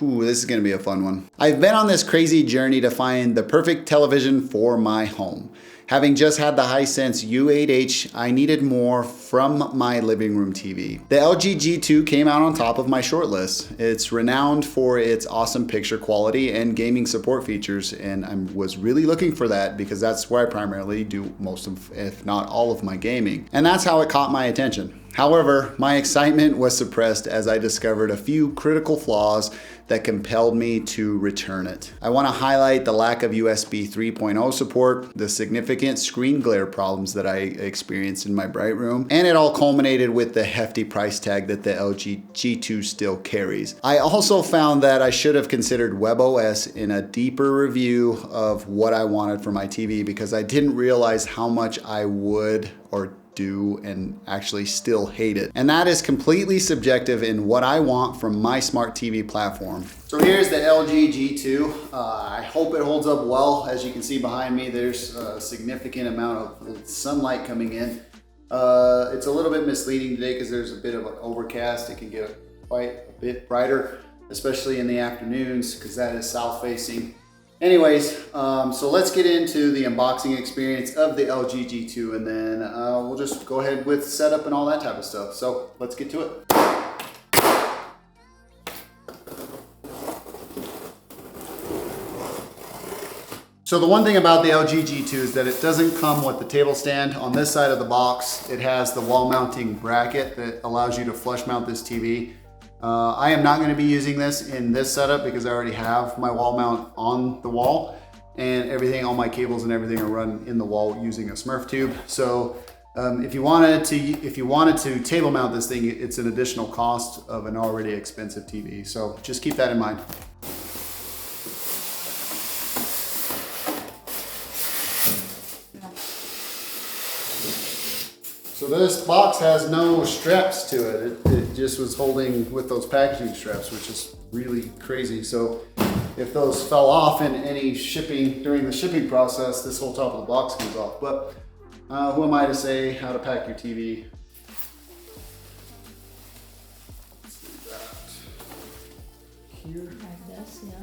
Ooh, this is gonna be a fun one. I've been on this crazy journey to find the perfect television for my home. Having just had the Hisense U8H, I needed more from my living room TV. The LG G2 came out on top of my shortlist. It's renowned for its awesome picture quality and gaming support features, and I was really looking for that because that's where I primarily do most of, if not all of my gaming. And that's how it caught my attention. However, my excitement was suppressed as I discovered a few critical flaws that compelled me to return it. I want to highlight the lack of USB 3.0 support, the significant screen glare problems that I experienced in my bright room, and it all culminated with the hefty price tag that the LG G2 still carries. I also found that I should have considered WebOS in a deeper review of what I wanted for my TV because I didn't realize how much I would or do and actually still hate it. And that is completely subjective in what I want from my smart TV platform. So here's the LG G2. I hope it holds up well. As you can see behind me, there's a significant amount of sunlight coming in. It's a little bit misleading today because there's a bit of an overcast. It can get quite a bit brighter, especially in the afternoons because that is south facing. Anyways, so let's get into the unboxing experience of the LG G2 and then we'll just go ahead with setup and all that type of stuff. So let's get to it. So the one thing about the LG G2 is that it doesn't come with the table stand. On this side of the box, it has the wall mounting bracket that allows you to flush mount this TV. I am not going to be using this in this setup because I already have my wall mount on the wall and everything, all my cables and everything are run in the wall using a Smurf tube. So if you wanted to table mount this thing, it's an additional cost of an already expensive TV. So just keep that in mind. So this box has no straps to it. It just was holding with those packaging straps, which is really crazy. So if those fell off in any shipping, during the shipping process, this whole top of the box comes off. But who am I to say how to pack your TV? Let's do that here. Like this, yeah.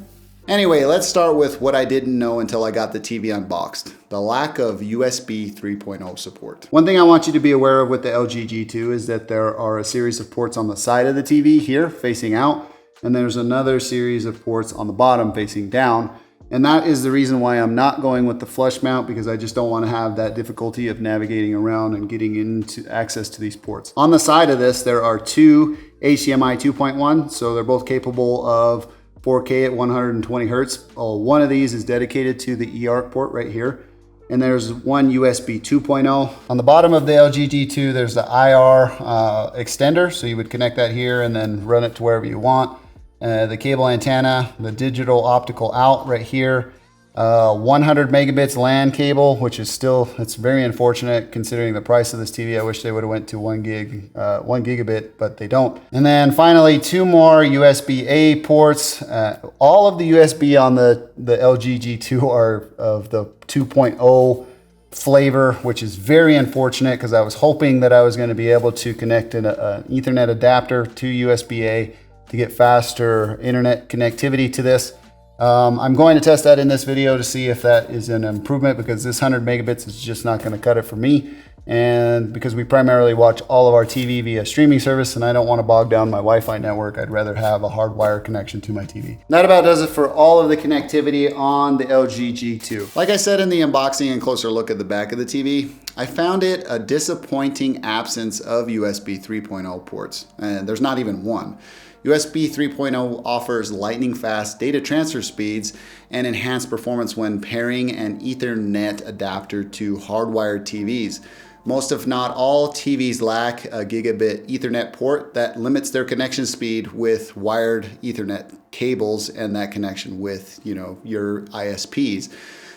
Anyway, let's start with what I didn't know until I got the TV unboxed. The lack of USB 3.0 support. One thing I want you to be aware of with the LG G2 is that there are a series of ports on the side of the TV here facing out, and there's another series of ports on the bottom facing down. And that is the reason why I'm not going with the flush mount because I just don't want to have that difficulty of navigating around and getting into access to these ports. On the side of this, there are two HDMI 2.1, so they're both capable of 4K at 120 Hertz. One of these is dedicated to the eARC port right here. And there's one USB 2.0. On the bottom of the LG G2, there's the IR extender. So you would connect that here and then run it to wherever you want. The cable antenna, the digital optical out right here. 100 megabits LAN cable, which is still, it's very unfortunate considering the price of this TV. I wish they would have went to 1 gigabit, but they don't. And then finally, two more USB-A ports. All of the USB on the LG G2 are of the 2.0 flavor, which is very unfortunate because I was hoping that I was going to be able to connect an Ethernet adapter to USB-A to get faster internet connectivity to this. I'm going to test that in this video to see if that is an improvement because this 100 megabits is just not going to cut it for me. And because we primarily watch all of our TV via streaming service and I don't want to bog down my Wi-Fi network, I'd rather have a hardwire connection to my TV. That about does it for all of the connectivity on the LG G2. Like I said in the unboxing and closer look at the back of the TV, I found it a disappointing absence of USB 3.0 ports, and there's not even one. USB 3.0 offers lightning fast data transfer speeds and enhanced performance when pairing an Ethernet adapter to hardwired TVs. Most if not all TVs lack a gigabit Ethernet port that limits their connection speed with wired Ethernet cables and that connection with, your ISPs.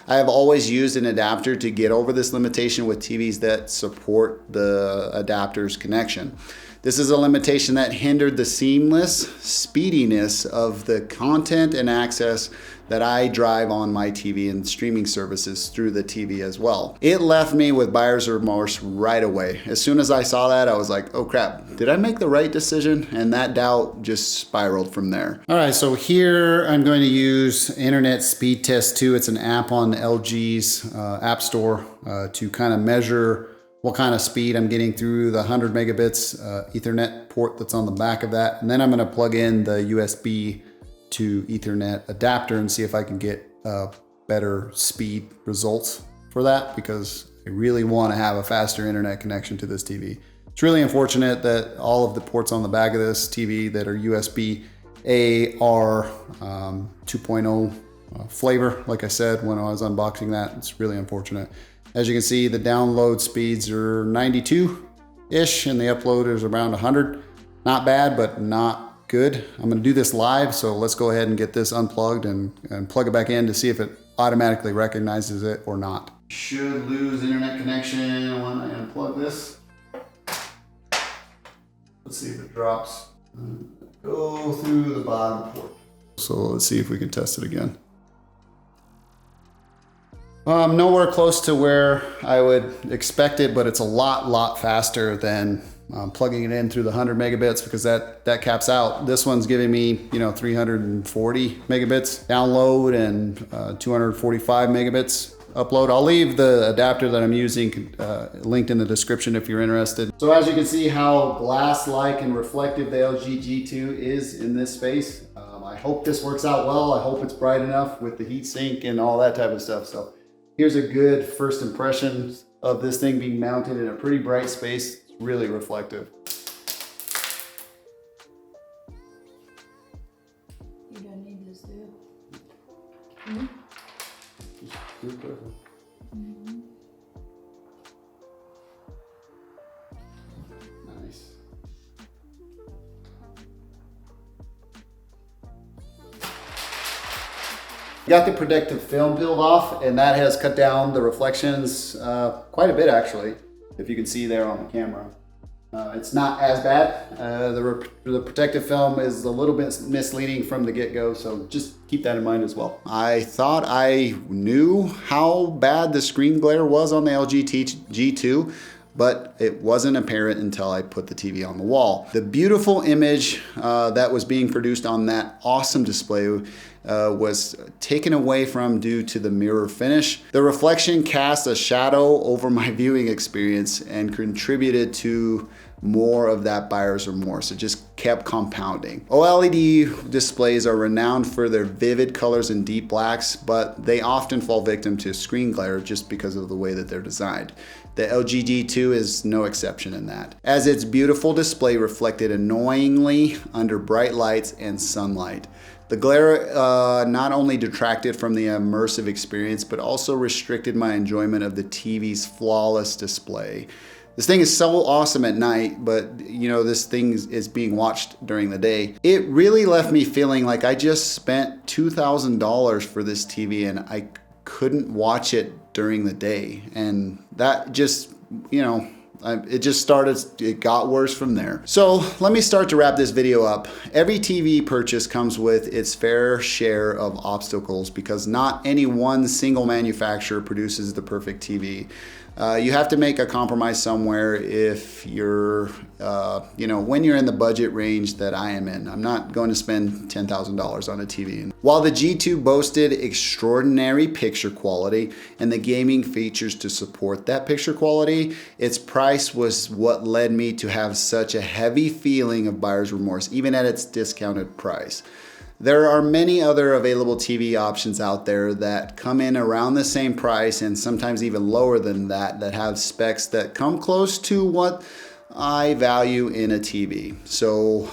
I have always used an adapter to get over this limitation with TVs that support the adapter's connection. This is a limitation that hindered the seamless speediness of the content and access that I drive on my TV and streaming services through the TV as well. It left me with buyer's remorse right away. As soon as I saw that, I was like, oh crap, did I make the right decision? And that doubt just spiraled from there. All right, so here I'm going to use Internet Speed Test 2. It's an app on LG's App Store to kind of measure what kind of speed I'm getting through the 100 megabits Ethernet port that's on the back of that. And then I'm gonna plug in the USB to Ethernet adapter and see if I can get better speed results for that, because I really want to have a faster internet connection to this TV. It's really unfortunate that all of the ports on the back of this TV that are USB-A are 2.0 flavor. Like I said when I was unboxing that, it's really unfortunate. As you can see, the download speeds are 92-ish and the upload is around 100. Not bad, but not good. I'm going to do this live, so let's go ahead and get this unplugged and plug it back in to see if it automatically recognizes it or not. Should lose internet connection when I unplug this. Let's see if it drops. Go through the bottom port. So let's see if we can test it again. Nowhere close to where I would expect it, but it's a lot faster than plugging it in through the 100 megabits, because that caps out. This one's giving me, 340 megabits download and 245 megabits upload. I'll leave the adapter that I'm using linked in the description if you're interested. So as you can see how glass-like and reflective the LG G2 is in this space. I hope this works out well. I hope it's bright enough with the heat sink and all that type of stuff. So here's a good first impression of this thing being mounted in a pretty bright space. It's really reflective. You don't need this, do you? Mm-hmm. Just do it perfect. Mm-hmm. Nice. Got the protective film peeled off, and that has cut down the reflections quite a bit, actually, if you can see there on the camera. It's not as bad. The protective film is a little bit misleading from the get-go, so just keep that in mind as well. I thought I knew how bad the screen glare was on the LG G2, but it wasn't apparent until I put the TV on the wall. The beautiful image that was being produced on that awesome display was taken away from due to the mirror finish. The reflection cast a shadow over my viewing experience and contributed to more of that buyer's remorse. It just kept compounding. OLED displays are renowned for their vivid colors and deep blacks, but they often fall victim to screen glare just because of the way that they're designed. The LG G2 is no exception in that, as its beautiful display reflected annoyingly under bright lights and sunlight. The glare not only detracted from the immersive experience, but also restricted my enjoyment of the TV's flawless display. This thing is so awesome at night, but this thing is being watched during the day. It really left me feeling like I just spent $2,000 for this TV and I couldn't watch it during the day. And that just, it got worse from there. So let me start to wrap this video up. Every TV purchase comes with its fair share of obstacles because not any one single manufacturer produces the perfect TV. You have to make a compromise somewhere if you're, when you're in the budget range that I am in. I'm not going to spend $10,000 on a TV. While the G2 boasted extraordinary picture quality and the gaming features to support that picture quality, its price was what led me to have such a heavy feeling of buyer's remorse, even at its discounted price. There are many other available TV options out there that come in around the same price and sometimes even lower than that have specs that come close to what I value in a TV. So,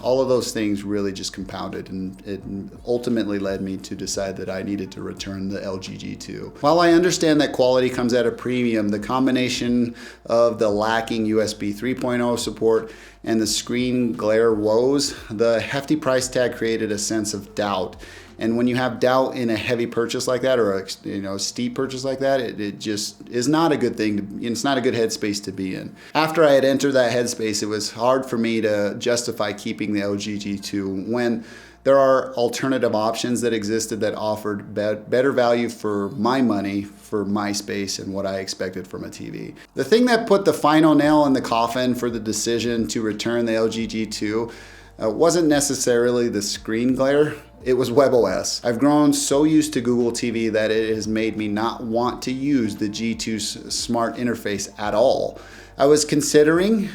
all of those things really just compounded, and it ultimately led me to decide that I needed to return the LG G2. While I understand that quality comes at a premium, the combination of the lacking USB 3.0 support and the screen glare woes, the hefty price tag created a sense of doubt. And when you have doubt in a heavy purchase like that, or a steep purchase like that, it just is not a good thing. It's not a good headspace to be in. After I had entered that headspace, it was hard for me to justify keeping the LG G2 when there are alternative options that existed that offered better value for my money, for my space, and what I expected from a TV. The thing that put the final nail in the coffin for the decision to return the LG G2 wasn't necessarily the screen glare. It was WebOS. I've grown so used to Google TV that it has made me not want to use the G2's smart interface at all. I was considering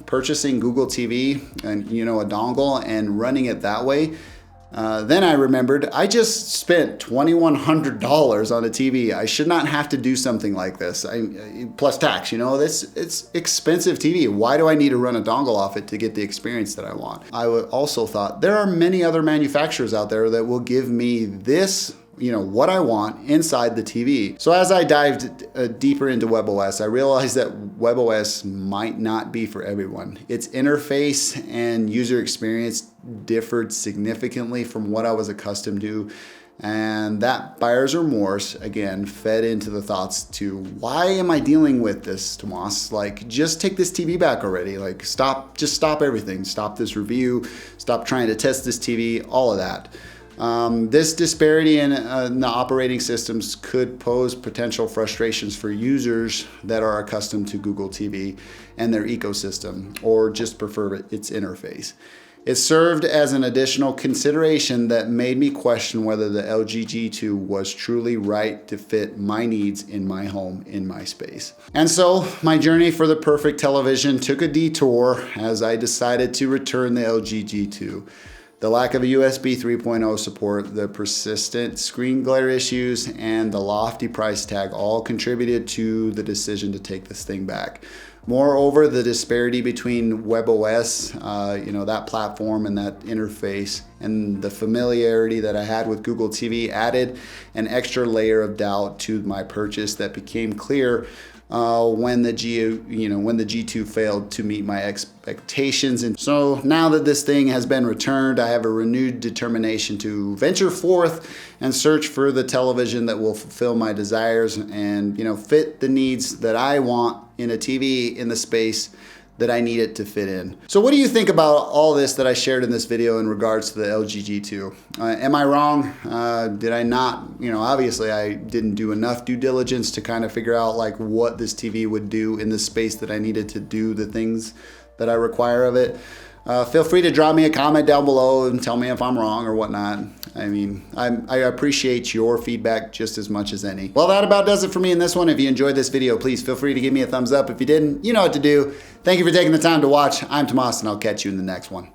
purchasing Google TV and a dongle and running it that way. Then I remembered I just spent $2,100 on a TV. I should not have to do something like this. Plus tax, it's expensive TV. Why do I need to run a dongle off it to get the experience that I want? I also thought there are many other manufacturers out there that will give me this, what I want inside the TV. So as I dived deeper into WebOS, I realized that WebOS might not be for everyone. Its interface and user experience differed significantly from what I was accustomed to. And that buyer's remorse, again, fed into the thoughts to, why am I dealing with this, Tomas? Just take this TV back already. Just stop everything. Stop this review. Stop trying to test this TV, all of that. This disparity in the operating systems could pose potential frustrations for users that are accustomed to Google TV and their ecosystem, or just prefer its interface. It served as an additional consideration that made me question whether the LG G2 was truly right to fit my needs in my home, in my space. And so my journey for the perfect television took a detour as I decided to return the LG G2. The lack of a USB 3.0 support, the persistent screen glare issues, and the lofty price tag all contributed to the decision to take this thing back. Moreover, the disparity between WebOS, that platform and that interface, and the familiarity that I had with Google TV added an extra layer of doubt to my purchase that became clear when the G2 failed to meet my expectations. And so now that this thing has been returned, I have a renewed determination to venture forth and search for the television that will fulfill my desires and fit the needs that I want in a TV in the space that I need it to fit in. So what do you think about all this that I shared in this video in regards to the LG G2? Am I wrong? Did I not, obviously I didn't do enough due diligence to kind of figure out what this TV would do in the space that I needed to do the things that I require of it. Feel free to drop me a comment down below and tell me if I'm wrong or whatnot. I appreciate your feedback just as much as any. Well, that about does it for me in this one. If you enjoyed this video, please feel free to give me a thumbs up. If you didn't, you know what to do. Thank you for taking the time to watch. I'm Tomas, and I'll catch you in the next one.